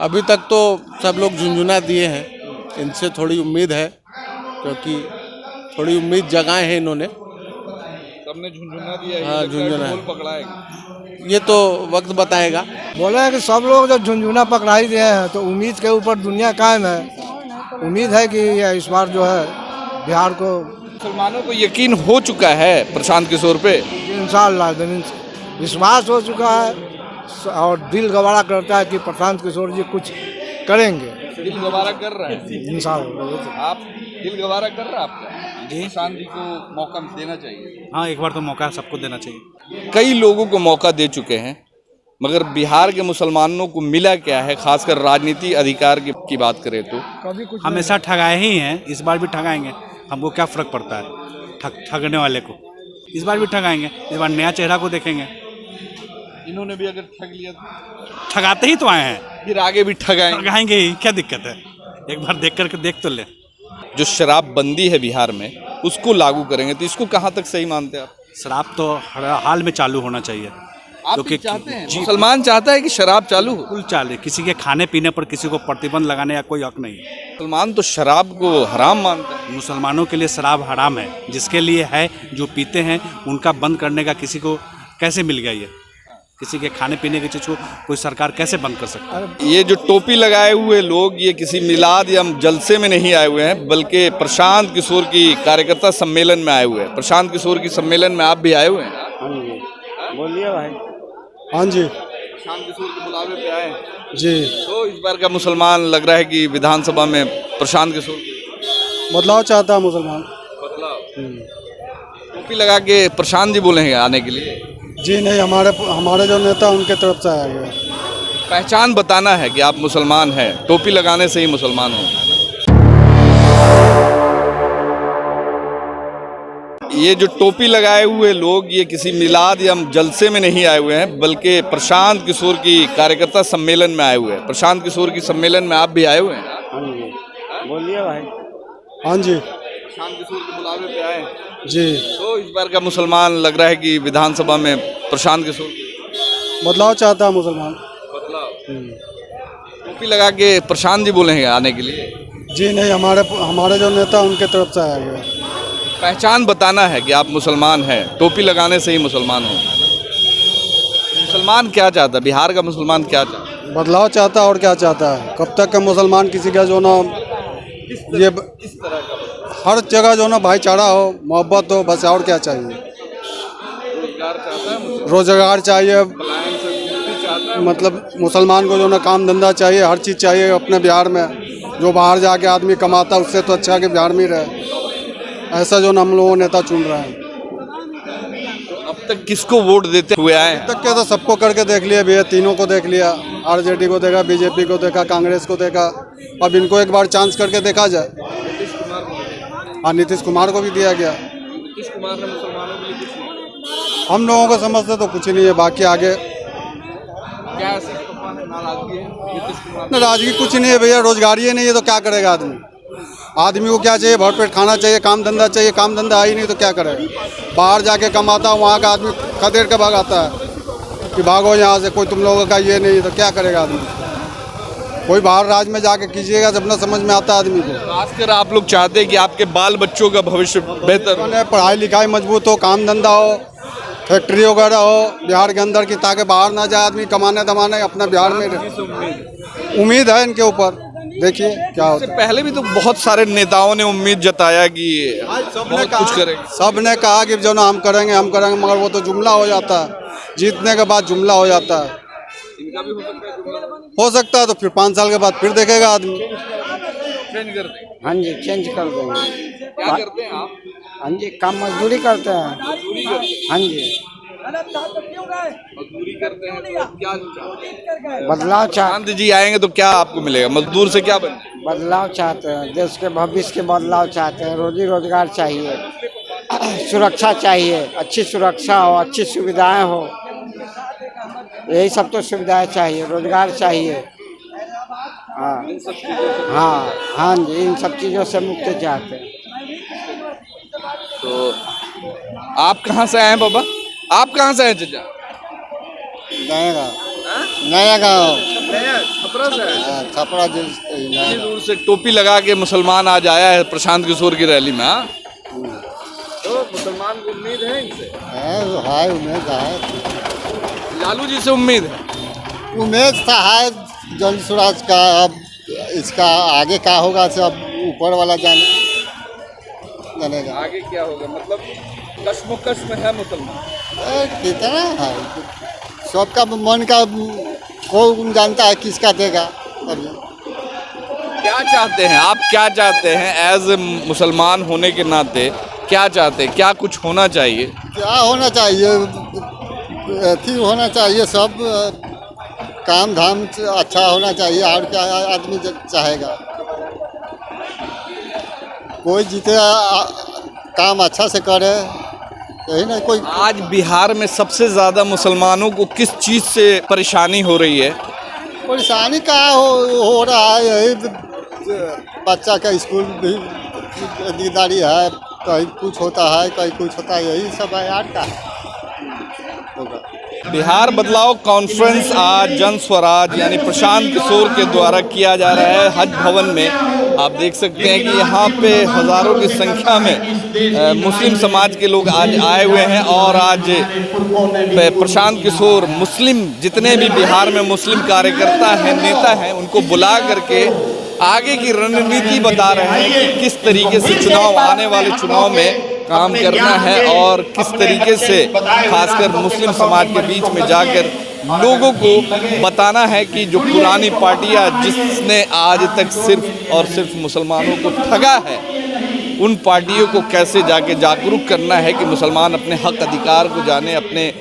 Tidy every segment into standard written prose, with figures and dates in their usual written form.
अभी तक तो सब लोग झुंझुना दिए हैं, इनसे थोड़ी उम्मीद है क्योंकि थोड़ी उम्मीद जगाए हैं इन्होंने। सबने झुंझुना दिया है, हाँ, ये लगता है झुनझुना। कि ढोल पकड़ाएगा। ये तो वक्त बताएगा। बोला है कि सब लोग जब झुंझुना पकड़ा ही दिए हैं तो उम्मीद के ऊपर दुनिया कायम है। उम्मीद है कि ये इस बार जो है बिहार को मुसलमानों को यकीन हो चुका है प्रशांत किशोर पे। इंशाअल्लाह विश्वास हो चुका है और दिल गवारा करता है कि प्रशांत किशोर जी कुछ करेंगे। दिल गवारा कर रहा है इंशाअल्लाह। आप, दिल गवारा कर रहा है आपका जी? प्रशांत जी को मौका देना चाहिए। हाँ, एक बार तो मौका सबको देना चाहिए। कई लोगों को मौका दे चुके हैं, मगर बिहार के मुसलमानों को मिला क्या है, खासकर राजनीति अधिकार की बात करें तो कभी कुछ हमेशा ठगाए ही हैं, इस बार भी ठगाएंगे। हमको क्या फ़र्क पड़ता है ठगने वाले को। इस बार भी ठगाएंगे, इस बार नया चेहरा को देखेंगे। इन्होंने भी अगर ठग लिया तो ठगाते ही तो आए हैं, फिर आगे भी ठगाएंगे। ठगाएंगे ही, क्या दिक्कत है। एक बार देख करके देख तो ले। जो शराबबंदी है बिहार में, उसको लागू करेंगे तो इसको कहाँ तक सही मानते हैं आप? शराब तो हर हाल में चालू होना चाहिए। आप क्योंकि भी चाहते हैं, जी, मुसलमान चाहता है कि शराब चालू हो। बिल्कुल चाले। किसी के खाने पीने पर किसी को प्रतिबंध लगाने का कोई हक नहीं है। मुसलमान तो शराब को हराम मानता है। मुसलमानों के लिए शराब हराम है, जिसके लिए है, जो पीते हैं उनका बंद करने का किसी को कैसे मिल गया? ये किसी के खाने पीने की चीज़ को कोई सरकार कैसे बंद कर सकता है? ये जो टोपी लगाए हुए लोग, ये किसी मिलाद या जलसे में नहीं आए हुए हैं, बल्कि प्रशांत किशोर की कार्यकर्ता सम्मेलन में आए हुए हैं। प्रशांत किशोर की सम्मेलन में आप भी आए हुए हैं? हाँ जी, बोलिए भाई। हाँ जी, प्रशांत किशोर के बुलावे पे आए हैं। जी तो इस बार का मुसलमान लग रहा है कि विधानसभा में प्रशांत किशोर बदलाव चाहता है मुसलमान। टोपी लगा के प्रशांत जी बोले हैं आने के लिए। जी नहीं, हमारे जो नेता उनके तरफ से आया गया। पहचान बताना है कि आप मुसलमान हैं, टोपी लगाने से ही मुसलमान हो। ये जो टोपी लगाए हुए लोग, ये किसी मिलाद या जलसे में नहीं आए हुए हैं, बल्कि प्रशांत किशोर की कार्यकर्ता सम्मेलन में आए हुए हैं। प्रशांत किशोर की सम्मेलन में आप भी आए हुए हैं? हाँ जी, बोलिए भाई। हाँ जी, प्रशांत किशोर के बुलावे पे आए हैं। जी तो इस बार का मुसलमान लग रहा है कि विधानसभा में प्रशांत किशोर बदलाव चाहता है मुसलमान। टोपी लगा के प्रशांत जी बोले हैं आने के लिए। जी नहीं, हमारे जो नेता उनके तरफ से आया गया। पहचान बताना है कि आप मुसलमान हैं, टोपी लगाने से ही मुसलमान हो। मुसलमान क्या चाहता है, बिहार का मुसलमान क्या चाहता है? बदलाव चाहता है और क्या चाहता है। कब तक का मुसलमान किसी का जो ना ये इस तरह का हर जगह जो ना भाईचारा हो, मोहब्बत हो, बस और क्या चाहिए। रोजगार चाहता है, रोजगार चाहिए, पलायन से मुक्ति चाहता है। मतलब मुसलमान को जो ना काम धंधा चाहिए, हर चीज़ चाहिए अपने बिहार में। जो बाहर जाके आदमी कमाता है उससे तो अच्छा है कि बिहार में ही रहे। ऐसा जो ना हम लोगों नेता चुन रहे हैं। अब तक किसको वोट देते हुए आए हैं? तक के तो सबको करके देख लिया भैया, तीनों को देख लिया। आरजेडी को देखा, बीजेपी को देखा, कांग्रेस को देखा। अब इनको एक बार चांस करके देखा जाए। हाँ, नीतीश कुमार को भी दिया गया। नीतीश कुमार ने मुसलमानों के लिए कुछ नहीं। हम लोगों को समझते तो कुछ नहीं है, बाकी आगे क्या नाराजगी है नीतीश कुमार? नाराजगी कुछ नहीं है भैया, रोजगारी ही नहीं है तो क्या करेगा आदमी। आदमी को क्या चाहिए, भरपेट खाना चाहिए, काम धंधा चाहिए। काम धंधा है ही नहीं तो क्या करेगा। बाहर जाके कमाता, वहाँ का आदमी खदेड़ के भागाता है कि भागो यहाँ से, कोई तुम लोगों का ये नहीं तो क्या करेगा आदमी। कोई बाहर राज्य में जाके कीजिएगा जब ना समझ में आता है आदमी को। खासकर आप लोग चाहते हैं कि आपके बाल बच्चों का भविष्य बेहतर हो, पढ़ाई लिखाई मजबूत हो, काम धंधा हो, फैक्ट्री वगैरह हो बिहार के अंदर की, ताकि बाहर ना जाए आदमी कमाने दमाने, अपना बिहार में रहे। उम्मीद है इनके ऊपर, देखिए क्या होता है। पहले भी तो बहुत सारे नेताओं ने उम्मीद जताया कि बहुत कुछ करेंगे। सब ने कहा कि जो ना हम करेंगे, मगर वो तो जुमला हो जाता है। जीतने के बाद जुमला हो जाता है। इनका भी हो सकता है जुमला। हो सकता है तो फिर 5 साल के बाद फिर देखेगा आदमी। चेंज कर देंगे। हाँ जी, चेंज कर देंगे। क्या करते हैं आप? हाँ जी, काम मजदूरी करते हैं। मजदूरी करते हैं। हाँ जी, मजदूरी करते हैं तो क्या चाहते हैं? बदलाव शांति जी आएंगे तो क्या आपको मिलेगा? मजदूर से क्या बने? बदलाव चाहते हैं, देश के भविष्य के बदलाव चाहते हैं। रोजी रोजगार चाहिए, सुरक्षा चाहिए, अच्छी सुरक्षा हो, अच्छी सुविधाएं हो। यही सब तो सुविधाएं चाहिए, रोजगार चाहिए। हाँ हाँ हाँ जी, इन सब चीज़ों से मुक्ति चाहते हैं। तो आप कहाँ से आए हैं बाबा? आप कहाँ से आए हैं चाचा? नया गाँव। नया छपरा से है। छपरा इतनी दूर से टोपी लगा के मुसलमान आज आया है प्रशांत किशोर की रैली में। हाँ, तो मुसलमान को उम्मीद है इनसे, है उम्मीद है, लालू जी से उम्मीद है। उम्मीद था है जन स्वराज का। अब इसका आगे क्या होगा सब ऊपर वाला जानेगा। आगे क्या होगा, मतलब कश्मोकश में है मुसलमान। कितना है सबका मन का, कौन जानता है किसका देगा। अभी क्या चाहते हैं आप, क्या चाहते हैं एज मुसलमान होने के नाते, क्या चाहते हैं, क्या कुछ होना चाहिए? क्या होना चाहिए, अथी होना चाहिए, सब काम धाम अच्छा होना चाहिए। और क्या आदमी चाहेगा, कोई जीते काम अच्छा से करे, यही नहीं कोई। आज बिहार में सबसे ज़्यादा मुसलमानों को किस चीज़ से परेशानी हो रही है? परेशानी का हो रहा है, यही बच्चा का स्कूल भी दिकदारी है, कहीं कुछ होता है कहीं कुछ होता है, यही सब है यार का होगा। बिहार बदलाव कॉन्फ्रेंस आज जन स्वराज यानी प्रशांत किशोर के द्वारा किया जा रहा है हज भवन में। आप देख सकते हैं कि यहाँ पे हज़ारों की संख्या में मुस्लिम समाज के लोग आज आए हुए हैं और आज प्रशांत किशोर मुस्लिम जितने भी बिहार में मुस्लिम कार्यकर्ता हैं, नेता हैं, उनको बुला करके आगे की रणनीति बता रहे हैं कि किस तरीके से चुनाव, आने वाले चुनाव में काम करना है और किस तरीके से खासकर मुस्लिम समाज के बीच में जाकर लोगों को बताना है कि जो पुरानी पार्टियां जिसने आज तक सिर्फ और सिर्फ मुसलमानों को ठगा है, उन पार्टियों को कैसे जाके जागरूक करना है कि मुसलमान अपने हक अधिकार को जाने, अपने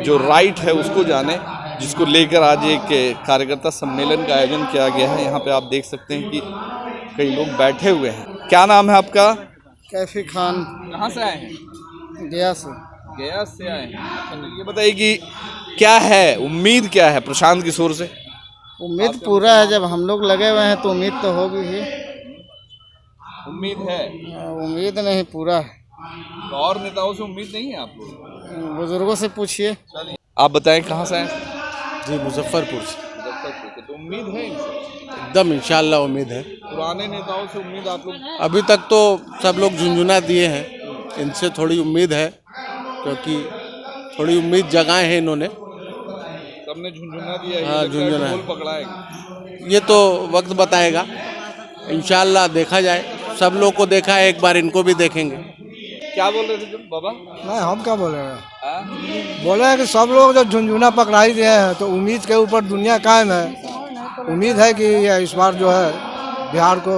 जो राइट है उसको जाने, जिसको लेकर आज एक कार्यकर्ता सम्मेलन का आयोजन किया गया है। यहाँ पे आप देख सकते हैं कि कई लोग बैठे हुए हैं। क्या नाम है आपका? कैफी खान। कहाँ से आए हैं? गया से। गया से आए हैं। ये बताइए कि क्या है उम्मीद, क्या है प्रशांत किशोर से? उम्मीद पूरा है, जब हम लोग लगे हुए हैं तो उम्मीद तो होगी ही। उम्मीद है? उम्मीद नहीं, पूरा है। तो और नेताओं से उम्मीद नहीं है आपको? बुजुर्गों से पूछिए। आप बताएं कहाँ से आए? जी मुजफ्फरपुर से। मुजफ्फरपुर। तो उम्मीद है इनसे? एकदम इंशाल्लाह उम्मीद है। पुराने नेताओं से उम्मीद आप लोग? अभी तक तो सब लोग झुंझुना दिए हैं, इनसे थोड़ी उम्मीद है, क्योंकि थोड़ी उम्मीद जगाए हैं इन्होंने। सबने झुंझुना दिया है। हाँ, झुनझुना है। ढोल पकड़ाएगा। ये तो वक्त बताएगा, इंशाल्लाह देखा जाए। सब लोग को देखा है, एक बार इनको भी देखेंगे। क्या बोल रहे थे तुम बाबा? नहीं, हम क्या बोले हैं, हाँ? बोले हैं कि सब लोग जब झुंझुना पकड़ा ही दिए हैं तो उम्मीद के ऊपर दुनिया कायम है। उम्मीद है कि इस बार जो है बिहार को,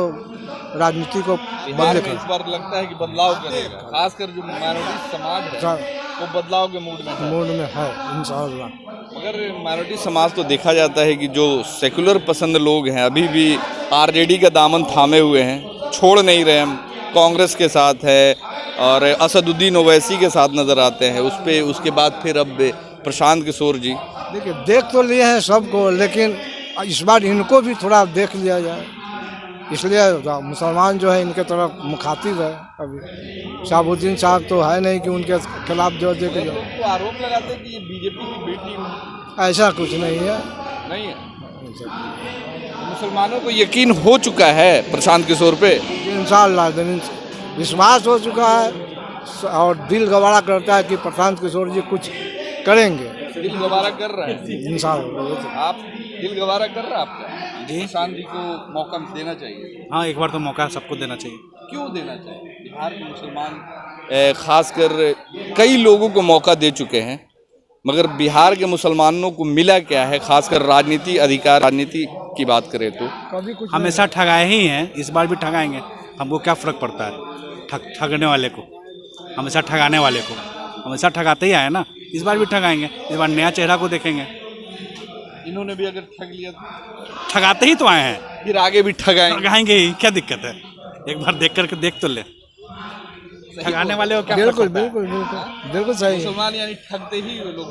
राजनीति को बिहार में इस बार लगता है कि बदलाव करेगा, खासकर जो माइनॉरिटी समाज है वो बदलाव के मूड में है इंशाअल्लाह। मगर माइनॉरिटी समाज तो देखा जाता है कि जो सेकुलर पसंद लोग हैं अभी भी आरजेडी का दामन थामे हुए हैं, छोड़ नहीं रहे। हम कांग्रेस के साथ है और असदुद्दीन ओवैसी के साथ नज़र आते हैं, उस पे उसके बाद फिर अब प्रशांत किशोर जी। देखिए, देख तो लिए हैं सबको, लेकिन इस बार इनको भी थोड़ा देख लिया जाए, इसलिए मुसलमान जो है इनके तरफ मुखातिब है। अभी शहाबुद्दीन साहब तो है नहीं कि उनके खिलाफ जो देखे जाए। तो आरोप लगाते हैं कि ये बीजेपी की बेटी है। ऐसा कुछ नहीं है। नहीं है? मुसलमानों को यकीन हो चुका है प्रशांत किशोर पे? इंशाअल्लाह विश्वास हो चुका है और दिल गवारा करता है कि प्रशांत किशोर जी कुछ करेंगे। दिल गवारा कर रहा है इंशाअल्लाह। आप दिल गवारा कर रहा है आपका? जी। प्रशांत जी को मौका देना चाहिए। हाँ, एक बार तो मौका सबको देना चाहिए। क्यों देना चाहिए? बिहार के मुसलमान खासकर कई लोगों को मौका दे चुके हैं, मगर बिहार के मुसलमानों को मिला क्या है? खासकर राजनीति, अधिकार, राजनीति की बात करें तो कभी कुछ हमेशा ठगाए ही हैं, इस बार भी ठगाएंगे। हमको क्या फ़र्क पड़ता है? ठगने वाले को, हमेशा ठगाने वाले को हमेशा ठगाते ही आए ना, इस बार भी ठगाएंगे। इस बार नया चेहरा को देखेंगे। इन्होंने भी अगर ठग लिया तो ठगाते ही तो आए हैं, फिर आगे भी ठगाएंगे ही। क्या दिक्कत है? एक बार देख करके देख तो ले। ठगाने वाले को क्या फर्क बिल्कुल पड़ता है? बिल्कुल बिल्कुल बिल्कुल सही है। मुसलमान यानी ठगते ही वो लोग।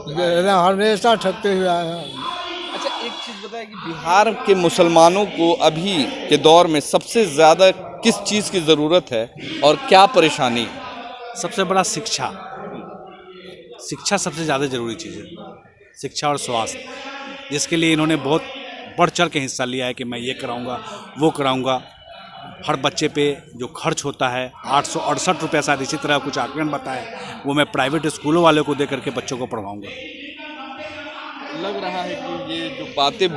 हमेशा ठगते हुए आए हैं। अच्छा, एक चीज़ बताएं कि बिहार के मुसलमानों को अभी के दौर में सबसे ज़्यादा किस चीज़ की ज़रूरत है और क्या परेशानी? सबसे बड़ा शिक्षा। शिक्षा सबसे ज़्यादा ज़रूरी चीज़ है, शिक्षा और स्वास्थ्य, जिसके लिए इन्होंने बहुत बढ़ चढ़ के हिस्सा लिया है कि मैं ये कराऊंगा, वो कराऊंगा। हर बच्चे पे जो खर्च होता है 868 रुपये शायद इसी तरह कुछ आंकड़े बताए, वो मैं प्राइवेट स्कूलों वालों को दे करके बच्चों को पढ़वाऊंगा। लग रहा है कि ये जो बातें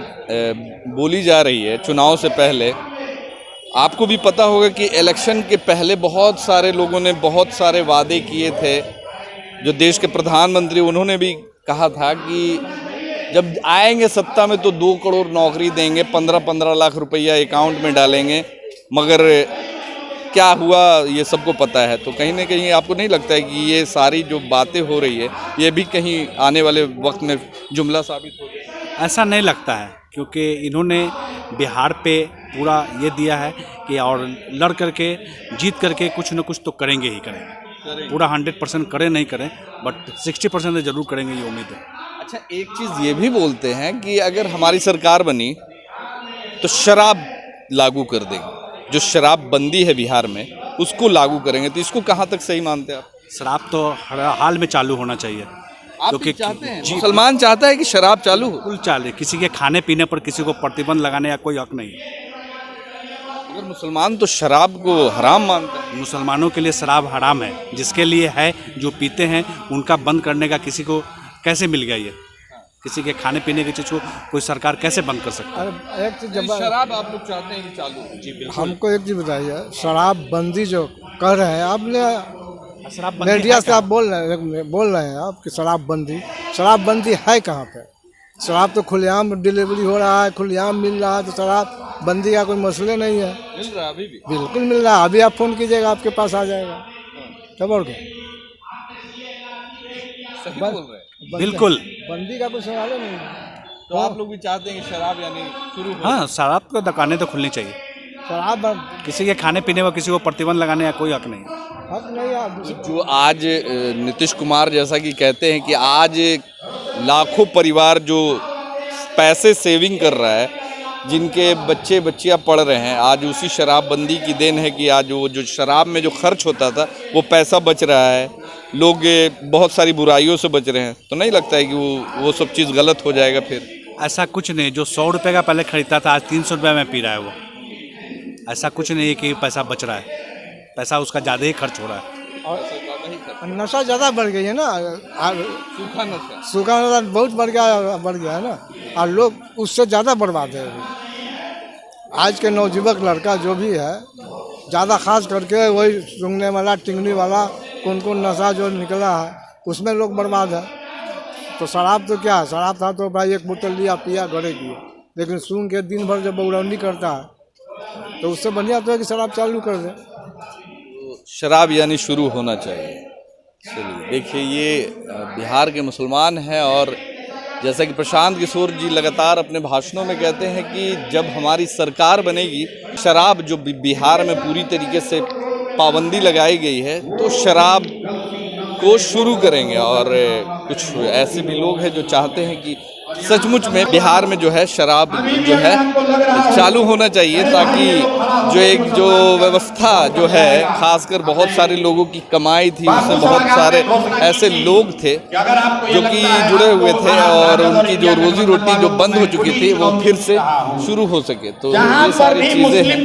बोली जा रही है चुनाव से पहले, आपको भी पता होगा कि इलेक्शन के पहले बहुत सारे लोगों ने बहुत सारे वादे किए थे। जो देश के प्रधानमंत्री उन्होंने भी कहा था कि जब आएंगे सत्ता में तो 2 करोड़ नौकरी देंगे, 15-15 लाख रुपया अकाउंट में डालेंगे, मगर क्या हुआ ये सबको पता है। तो कहीं ना कहीं आपको नहीं लगता है कि ये सारी जो बातें हो रही है ये भी कहीं आने वाले वक्त में जुमला साबित हो जाए? ऐसा नहीं लगता है, क्योंकि इन्होंने बिहार पे पूरा ये दिया है कि और लड़ करके जीत करके कुछ न कुछ तो करेंगे ही करेंगे। पूरा 100% करें नहीं करें, बट 60% ज़रूर करेंगे, ये उम्मीद है। अच्छा, एक चीज़ ये भी बोलते हैं कि अगर हमारी सरकार बनी तो शराब लागू कर देंगे, जो शराब बंदी है बिहार में उसको लागू करेंगे। तो इसको कहाँ तक सही मानते हैं आप? शराब तो हर हाल में चालू होना चाहिए। आप क्योंकि चाहते हैं, मुसलमान चाहता है कि शराब चालू हो? बिल्कुल चालू। किसी के खाने पीने पर किसी को प्रतिबंध लगाने का कोई हक नहीं है। अगर मुसलमान तो शराब को हराम मानते हैं। मुसलमानों के लिए शराब हराम है, जिसके लिए है, जो पीते हैं उनका बंद करने का किसी को कैसे मिल गया? ये किसी के खाने पीने की चीज़ को कोई सरकार कैसे बंद कर सकती है? अरे एक चीज शराब आप लोग चाहते हैं कि चालू हो? जी बिल्कुल। हमको एक चीज बताइए, शराब बंदी जो कर रहे हैं आपने, शराब मीडिया से आप बोल रहे हैं आप कि शराब बंदी है कहाँ पे? शराब तो खुलेआम डिलीवरी हो रहा है, खुलेआम मिल रहा है, तो शराब बंदी का कोई मसले नहीं है। मिल रहा है अभी भी? बिल्कुल मिल रहा है। अभी आप फोन कीजिएगा, आपके पास आ जाएगा। तब और क्या, सही बोल रहे हैं। बिल्कुल बंदी का कोई सवाल ही नहीं है। तो आप लोग भी चाहते हैं कि शराब यानी शुरू हो? हाँ, शराब की दुकानें तो खुलनी चाहिए। शराब किसी के खाने पीने पर किसी को प्रतिबंध लगाने का कोई हक नहीं है। हक नहीं है। जो आज नीतीश कुमार जैसा कि कहते हैं कि आज लाखों परिवार जो पैसे सेविंग कर रहा है, जिनके बच्चे बच्चियां पढ़ रहे हैं, आज उसी शराबबंदी की देन है कि आज वो जो शराब में जो खर्च होता था वो पैसा बच रहा है, लोग बहुत सारी बुराइयों से बच रहे हैं। तो नहीं लगता है कि वो सब चीज़ गलत हो जाएगा फिर? ऐसा कुछ नहीं। जो 100 रुपये का पहले खरीदता था आज 300 रुपये में पी रहा है वो। ऐसा कुछ नहीं है कि पैसा बच रहा है, पैसा उसका ज़्यादा ही खर्च हो रहा है। और नशा ज़्यादा बढ़ गई है ना, सूखा नशा बहुत बढ़ गया है ना, और लोग उससे ज़्यादा बर्बाद है। आज के नौजुवक लड़का जो भी है, ज़्यादा खास करके वही सूंघने वाला, टिंगनी वाला, कौन नशा जो निकला है उसमें लोग बर्बाद है। तो शराब तो क्या है, शराब था तो भाई एक बोतल लिया पिया घरे की, लेकिन सूंघ के दिन भर जब बौरौनी करता है तो उससे बढ़िया तो है कि शराब चालू कर दे। शराब यानी शुरू होना चाहिए। चलिए देखिए, ये बिहार के मुसलमान हैं और जैसा कि प्रशांत किशोर जी लगातार अपने भाषणों में कहते हैं कि जब हमारी सरकार बनेगी, शराब जो बिहार में पूरी तरीके से पाबंदी लगाई गई है तो शराब को शुरू करेंगे। और कुछ ऐसे भी लोग हैं जो चाहते हैं कि सचमुच में बिहार में जो है शराब जो है चालू होना चाहिए, ताकि जो व्यवस्था जो है, खासकर बहुत सारे लोगों की कमाई थी, उसमें बहुत सारे ऐसे लोग थे जो कि जुड़े हुए थे और उनकी जो रोजी रोटी जो बंद हो चुकी थी वो फिर से शुरू हो सके। तो ये सारी चीज़ें हैं।